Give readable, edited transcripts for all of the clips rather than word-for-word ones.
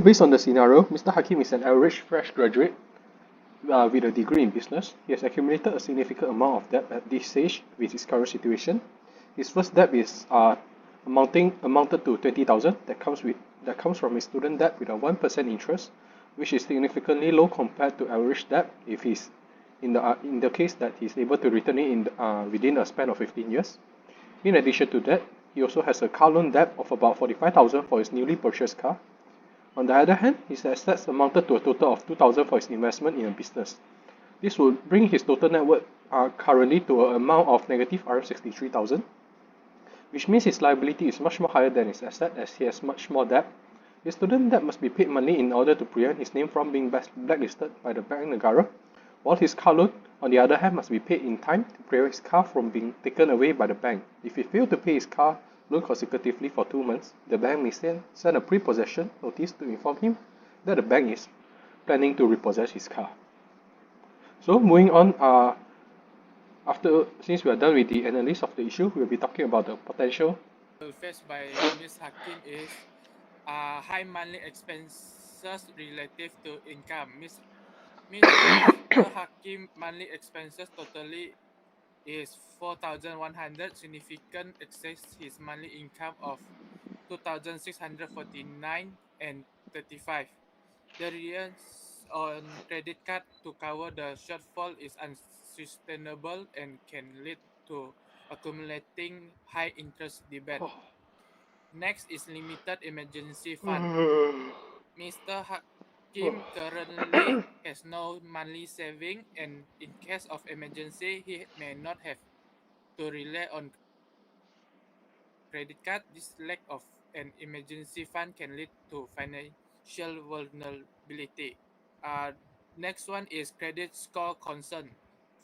Based on the scenario, Mr. Hakim is an average fresh graduate with a degree in business. He has accumulated a significant amount of debt at this stage with his current situation. His first debt is amounted to 20,000 that comes from his student debt with a 1% interest, which is significantly low compared to average debt if he's in the case that he's able to return it within a span of 15 years. In addition to that, he also has a car loan debt of about 45,000 for his newly purchased car. On the other hand, his assets amounted to a total of 2,000 for his investment in a business. This will bring his total net worth currently to an amount of negative RM63,000, which means his liability is much more higher than his asset as he has much more debt. His student debt must be paid monthly in order to prevent his name from being blacklisted by the Bank Negara, while his car loan, on the other hand, must be paid in time to prevent his car from being taken away by the bank. If he fails to pay his car loan consecutively for 2 months, the bank may send a pre-possession notice to inform him that the bank is planning to repossess his car. So moving on, since we are done with the analysis of the issue, we'll be talking about the potential. Faced by Ms. Hakim is high monthly expenses relative to income. Mr. Hakim monthly expenses totally is 4,100, significant excess his monthly income of 2,649 and 35. The reliance on credit card to cover the shortfall is unsustainable and can lead to accumulating high interest debt. Next is limited emergency fund. Mr. Hakim currently has no monthly saving, and in case of emergency, he may not have to rely on credit card. This lack of an emergency fund can lead to financial vulnerability. Next one is credit score concern.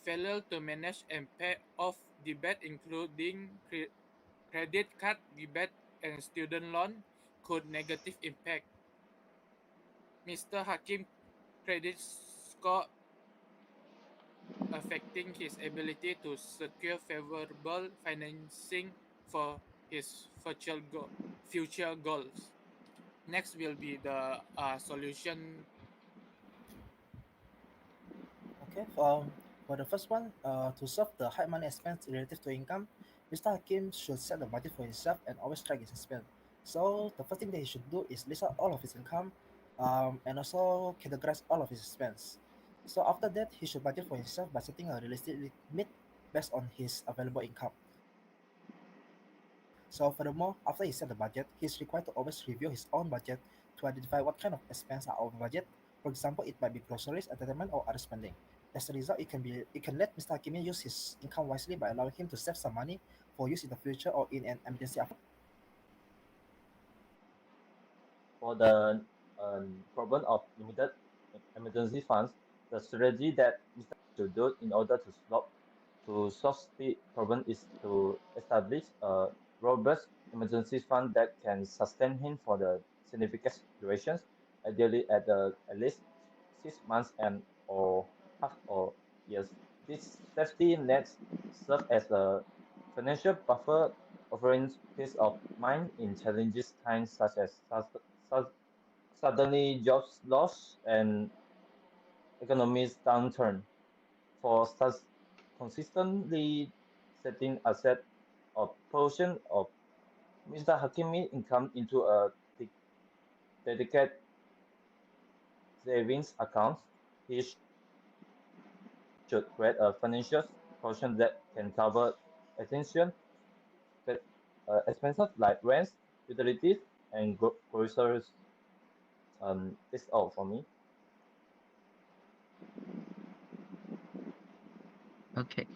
Failure to manage and pay off debt, including credit card debt and student loan, could negative impact Mr. Hakim credit score, affecting his ability to secure favorable financing for his future goals. Next will be the solution. Okay, for the first one, to solve the high money expense relative to income, Mr. Hakim should set a budget for himself and always track his expense. So the first thing that he should do is list out all of his income, and also categorize all of his expense. So after that, he should budget for himself by setting a realistic limit based on his available income. So furthermore, after he set the budget, he is required to always review his own budget to identify what kind of expense are over budget. For example, it might be groceries, entertainment, or other spending. As a result, it can let Mr. Hakimi use his income wisely by allowing him to save some money for use in the future or in an emergency. For the problem of limited emergency funds, the strategy that Mr. should do in order to solve the problem is to establish a robust emergency fund that can sustain him for the significant durations, ideally at least 6 months and or half or years. This safety net serves as a financial buffer, offering peace of mind in challenging times such as su- suddenly jobs loss and economic downturn. For such consistently setting asset a portion of Mr. Hakimi income into a dedicated savings account, he should create a financial portion that can cover essential expenses like rents, utilities, and groceries. That's all for me. Okay.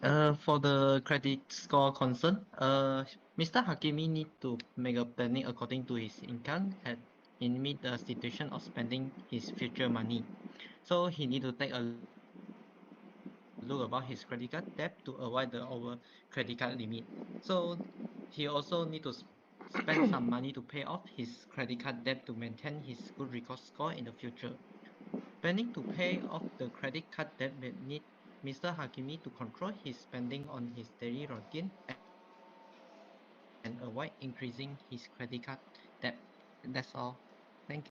For the credit score concern, Mr. Hakimi need to make a planning according to his income and in meet the situation of spending his future money. So he need to take a look about his credit card debt to avoid the over credit card limit. So he also need to spend some money to pay off his credit card debt to maintain his good record score in the future. Planning to pay off the credit card debt will need Mr. Hakimi to control his spending on his daily routine and avoid increasing his credit card debt. That's all.